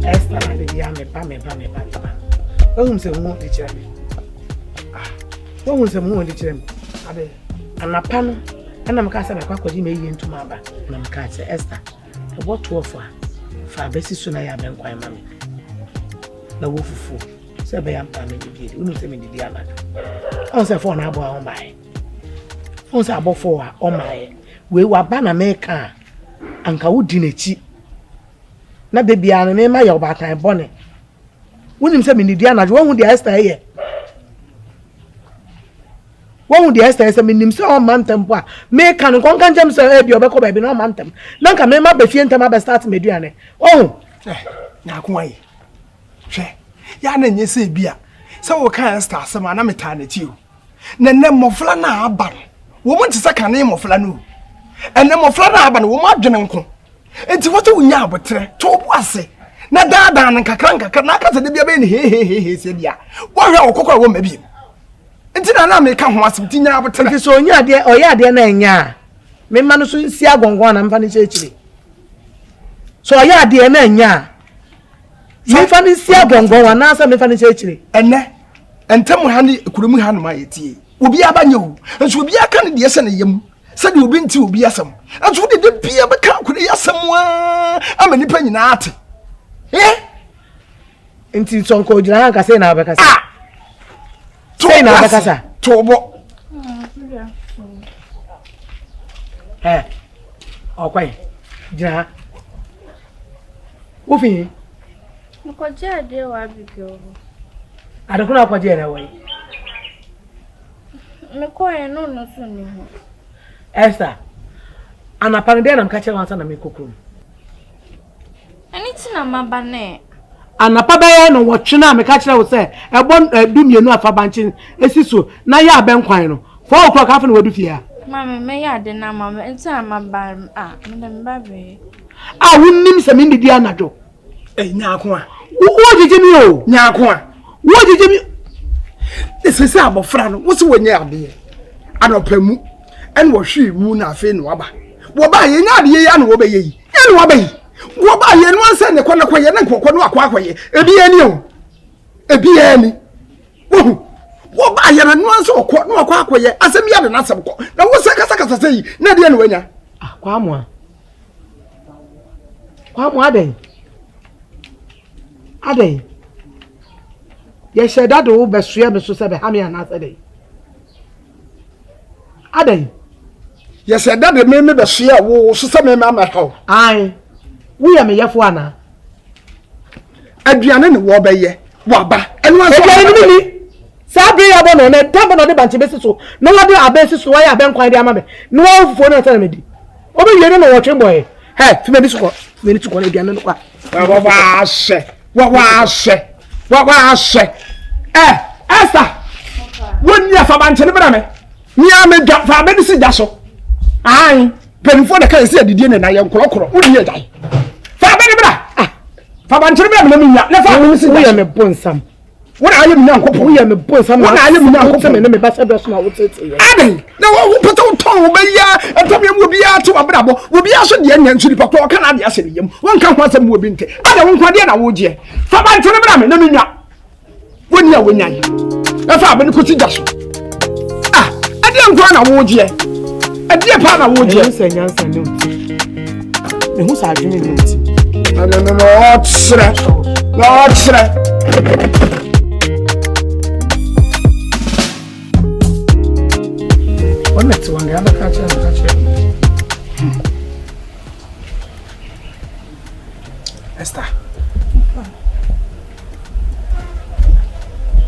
Esther na de dia me pa. Ohun se mu di kire me. Ohun se mu di kire me. Abe anapa no ana me ka se me kwakoji me yi ntuma aba. Na me ka se Esther. Obo to ofa. Fa besi so na ya ben kwan ma me. Na wo fufu. Se be ya mpa me di. Unu se me di dia na. On se fo na abo a on bai. On se abo fo a on bai. We wa ba na me ka anka wo di n'echi. Na de bia na me ma ya obatan bone. Wonim se me di dia na wo hu di Esther ye. Wo hu di Esther se me nim se on man tempo a me ka no kon kan jam se e bi obekọ ba bi no man tem. Na nka me ma be fie ntem aba start me duane. Oh, na ko ayi. Hwe. Ya na nye se bia. Se wo kan Esther se ma na meta na ti o. Na ne mofla na aba. Wo mo ntse ka na mofla no. Ene mofla na aba no wo mo adwene nko. Enti woto unya abotre to bo ase. Na dada na kakran na aka se de bia be ni he se dia. Wo hwe okokọ wo mabi. Enti na me ka ho asem tinya abotre. Enti so onya ade oya ade na enya. Me ma no so nsi agongon na mfa ni chechire. So oya ade na enya. Me fa ni nsi agongon wa na sa me fa ni chechire. Ene entem ha ni kurumu ha no ma yetie. Obi abanye hu. Nso obi aka ne de se ne yem. Said you been to be some. As would the beer become could hear someone. I'm an opinion at. Eh? Until some called Janaka say now because say now because Tobo. Eh? Okay. Jana. Woofy. Look what Jay did. I don't know what you're away. McCoy no soon. Esther, and apparently I'm catching one son of me cookroom. Anything on my banner. And a papa no what China me catch I would say, I want do me no for banching, a sisu, na ya ben quino. 4 o'clock after we do here. Mamma, may I deny mamma and time my ban Madam Baby. I wouldn't name some in the Diana. Eh, Nakwa. What did you know? Nakwa. What did you This is about Fran. What's when you're there? I don't pay mu. And was she moon a fin waba? Waba ye na ye and obey ye. And wabay. Waba ye one send the corner quay and quaquay. A be any. A be any. Waba ye and one so quaquay. As a mere and answer. Now what's a say? Nadian winner. Kwame. Kwame Ade. Yes, said that old best year, Mr. Sabe, Hammy and another day. Ade. Yes, I did me the share wo so some mamma how. Aye. We are me yafuana. Adriana no wo be ye. Waba. And one so Sabi abono na tambo no de banche besi so. No wade abesi so why aben kwan de amabe. No fo na tell me di. Obi yere no watch boy. Hey, fi me bi so. Me ni to ko na aduane no kwa. Wa she. Wa she. Esther. Won ya fa banche ne bra me. Ni am da fa be si da so. Aye, penfo da kan se didie na ye nkorokoro wo ni dai fa be ni bra fa ba nchire bra me nya na fa wo si wo me bonsam wo na aye me nyankopɔ wo ye me bonsam wo na aye me nyankopɔ me me ba se do so na wo tete ye ade na wo pata wo ton wo be ya entam yem wo bia to abrabo wo bia so de nya nsuri pata wo kana de ase ne yem wo nka ho asem wo bi nte ade wo nkwade na wo je fa ba nchire bra me na me nya wo nya wo nya na fa ba ni ko ti da so ade nkwa na wo je Adie pa na wo je nyansa no me hu sa adwene no ti no tsre Ona ti wanga abaka cha Esther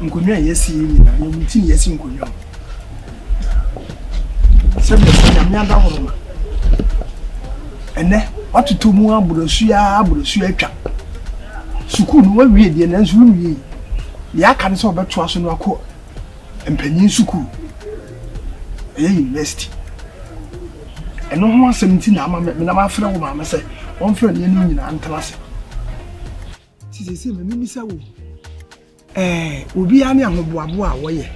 Nkunya yesi ni na muti yesi nkunya Sebe nyamya da horoma ene watutu mu aburosu atwa sukuu no wawie de na nsu wie ya aka ne so obeto aso no akọ empanyin sukuu university eno ho asem ti na ama me na ma frɛ wo ma se won frɛ ne no nyina antrase sisi me mimisa wo obi ani ahoboabo a wo ye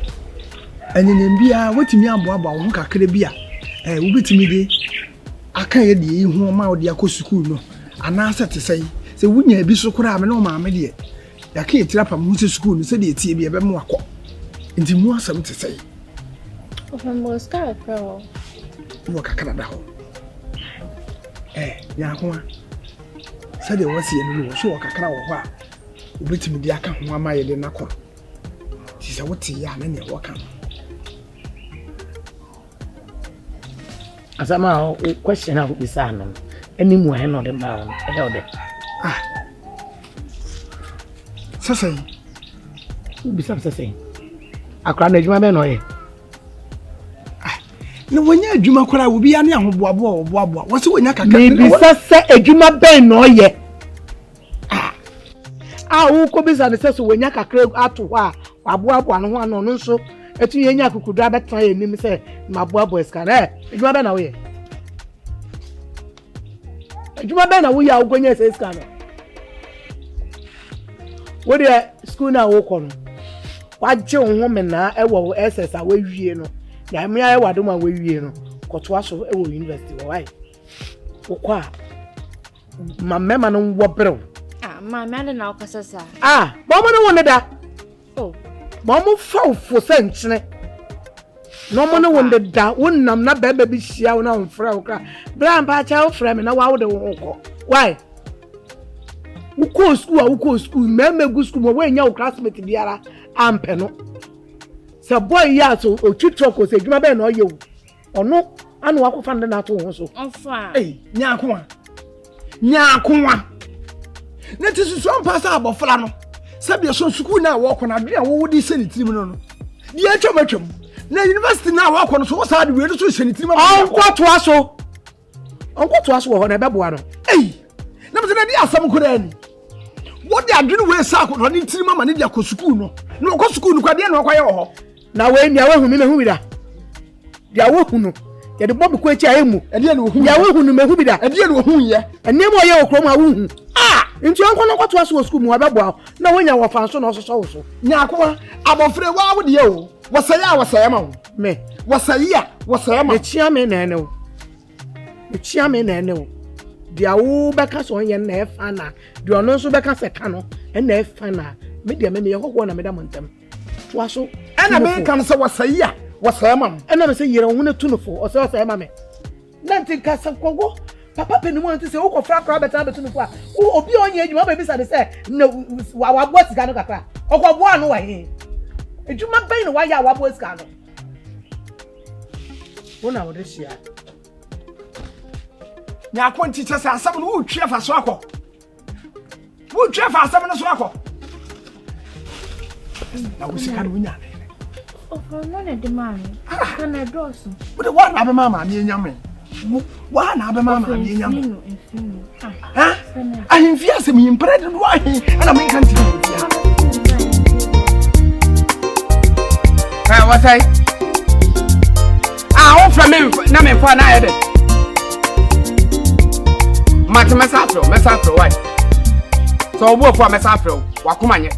enyenyem bia wotimi aboabo wo kakra bia wo betimi de aka ye de hu ma odi akọ school no ana asa te sai se wunya bi so kura me no ma me de ya ka etira pa mu se school no se de etie bi e be mu akọ nti mu asam te sai Mo scar pro. wo kakra da ho ya ho a se de wasi ye no so wo kakra wo ho a obetimi de aka ho ama ye de nakọ ti se wote ya na ne wo kan Asama question a bisa no any mo he no de ba e de ode sasai bisa sasai akra na adwuma be no ye na wonya adwuma kora wo bia ne ahoboabo oboabo wo se wonya kakra ni bisa se adwuma be no ye wo ko bisa ne se so wonya kakra ato ho a aboabo ano ho ano no nso etu ye nya kukudu abetan ye nim se maboabo scan adwuma be na wo ye adwuma be na wo ya wo gonya se scan no wo de school na wo ko no wagye wo ho me na ewo SS a wawie no ya me aye wadom a wawie no koto aso ewo university wo wai wo kwa ma mema no wo brew Ma me ade na okasasa. Bo mo no won da Oh. Bo mo fawfo se nkyene no mo no won da wonnam na baba bi hia wo na won fra wo kra bra mpa cha wo fra me na wa wo de wo ko why wo ko school meme gu school mo we nya wo classmate biara ampe no se boy ya so otwitro ko se dwuma be na oye wo ono anu akofa nde na to ho so Ofa. nyaako na ti susu ampa sa abofra no sabia so school na wo ko na ade a wo wodi senitrim no di atwamatwam na university na wo ko no so wo sa de we so senitrim onko to aso ho na beboa no na mse na di asam ko ani wo de adwene we sa ko no ni trim ma ne di akọ school no na ko school no kwa de na kwaye wo ho na we nia we hu mi me hu bi da dia wo hu no ye de bobi ko echi ayemu ade na wo hu ya wo hu no me hu bi da ade na wo hu ye ene mo ye okro ma wo hu nti onko no kwato aso school mu abeboa na wonya wo fanso na ososo wo so nyaako abofre wa wo de ye o wasaya ma wo me wasaya ma echia me na ene wo dia wo beka so ye na efa na dia ono so beka se ka no na efa na me dia me ye kokko na me da montam to aso ana me kan se wasaya ma ana me se yere ho na tunufo o se wasaya ma me na nti ka se kogo papa peni mo nti se wo ko fra kra beta betunufo a obi onye edwuma ba bisa de se wa bo sika no kakra okwo bo anu wa he edwuma ben no wa ya wa bo sika no wona wo de hia nyaako nti che se asam no wo twa fa so akọ wo twa fa asam no so akọ na wo sika no nya Ofa no na de man. Kana dosu. wo de wa na be mama me nyame wa na be mama me nyame Ahenfie asem yimpre de do ahen ana me kan ti what I want from me na me for na ede Mate mesafro why so obo for mesafro wakomanye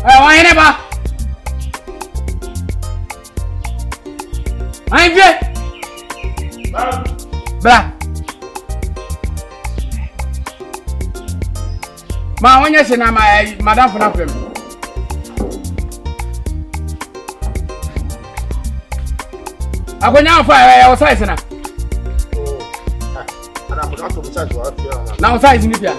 wa ene ba Ahenfie bra ma wonye se na madam funa frem akonya fa ya o size na ana mo ato mo size wa afia na o size ni bia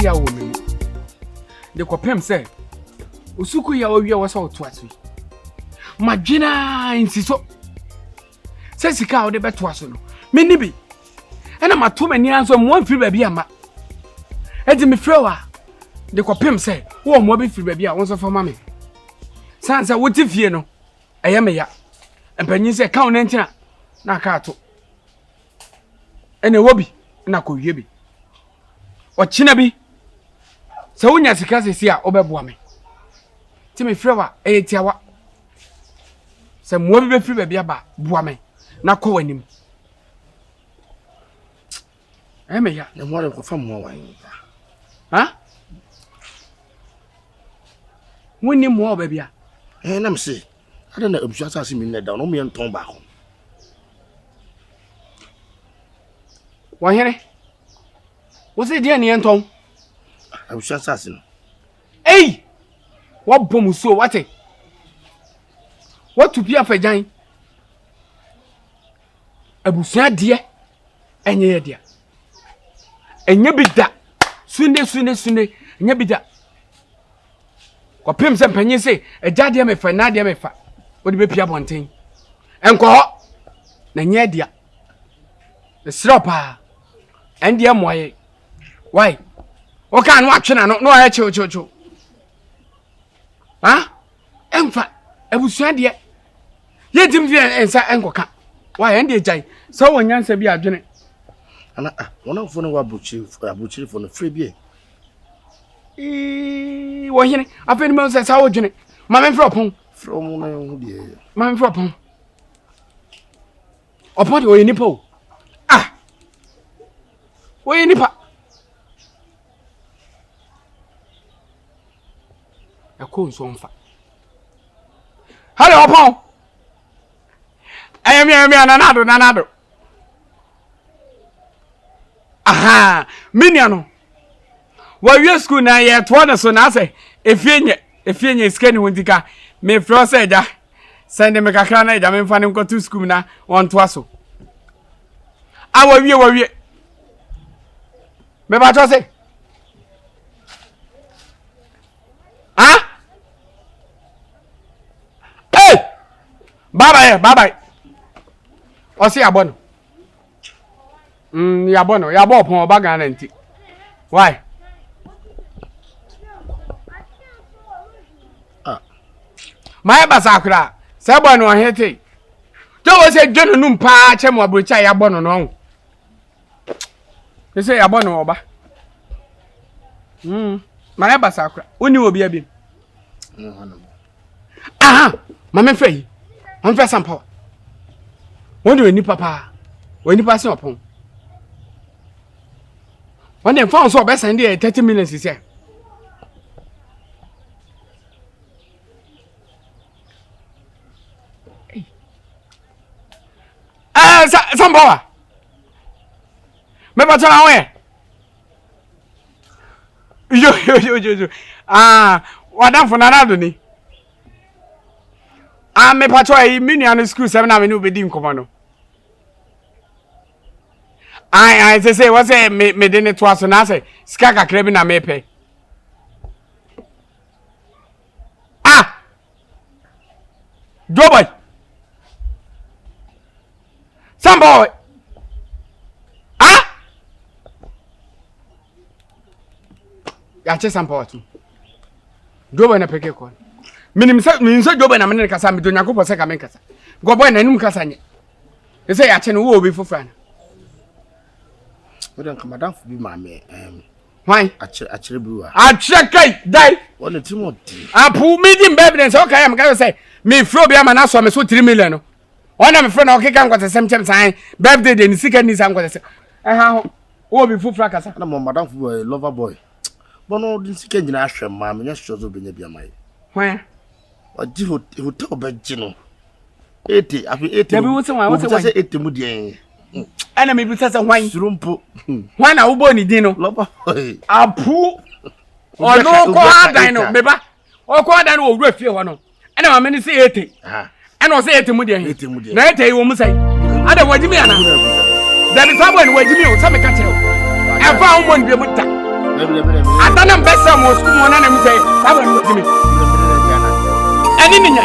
ya wo me de kopem se osuku ya owie wo se oto aso madwena insiso se sika wo de beto aso no me ni bi ena mato mani anso mo amfiri ba bi ama edi me frewa de kopem se wo mo be firi ba bi a won so fa ma me sansa wo ti fie no eye me ya empanyin se ka won ntina na ka ato ene wo bi na ko wie bi o china bi se wonya sika sesi a obeboa me ti me frewa tiawa se mo bi be firi ba bi aba boa me na ko wanim Emeya. Na mo ko fa mo wan. Ha? Woni mo ba bia. Na me say. Ada na abusua asase mi na da no me nton ba ko. Wahere? Wo se dia ne nton? Abusua asase no. Ei! What bom so what? What to be afajan? Abusua de enye ye dia. Enye bida. Sunde enye bida. Kwapem se mpanyin se eja de me fa na de me fa. Wo de be pia bonten. Enko ho. Na nye dia. The sropa. Ende moye. Why? O kan no atwe na no aye chew. Ha? Emfa abusua de ye dim fi ensa enkoka. Why ende jai? So wonyansa bi adwene. Ana wona fo no wa abuchiri fo no free bi wo hene afeni me se sa wo dwene. Ma me fro pon. from na hu de. Ma me fro pon. Opon de oyini po. Ah. Oyini pa. Akon so mfa. Hello opon. Ayemi nanado. Aha, miniano. Wa wi school na ye to na so na say efienye skani wontika me fro say ja send me kakra na ja me mfa ne nko to school na on to aso. A wa wi me ba to say ah hey bye o si abono yabo pon oba Ghana nti why my basakura se boy no hete to wo se dwenu num pa che mo abrocha yabo no se yabo no oba my basakura oni obi abi aha mama fei on fe sampa won do ni papa woni pa se opon won dem found so be send 30 million sisi sampa me pa tona we yo wadan fo nanado ni me pa twa yi minian school 7 na me no be di nkomo no I say what say me de ne to aso na say sika kakra bi na me pe Joboy Samboy ya che samboy tu Joboy na peke ko minim se Joboy na me ne kasa me do nyakopo se ka me kasa Goboy na num kasa nye e say ya che no wo obi fofra na Odan kamadan fu bi ma me why Akyere Bruwaa Akyere kai dai wona Timothy apu meeting evidence okay am ka say me fro bi am na so me so 3 million no ona me fro na okay kan kwata sem chem san birthday de ni sika ni san kwata se ha ho wo bi fufra kasa na mo madam fu boy lover boy bono din sika nyina ahwe ma me nya shozo be nya bi amai why oji hotel be ji no 80 afi 80 Dabi wo se say 80 mu de ana me bi sasa hwan surumpo hwan na wo bo ni din no lover boy apu ono ko adan no meba o ko adan no owura fie ho no ana ma me ni say 80 ana o say 80 mu de na 80 wo mu sai ada wajimi ana dabi sabo ni wajimi o sa me ka che o e fa wo mo ni bi mu ta adana mbesa mo school mo na na mu sai sabo ni wajimi ani ni nya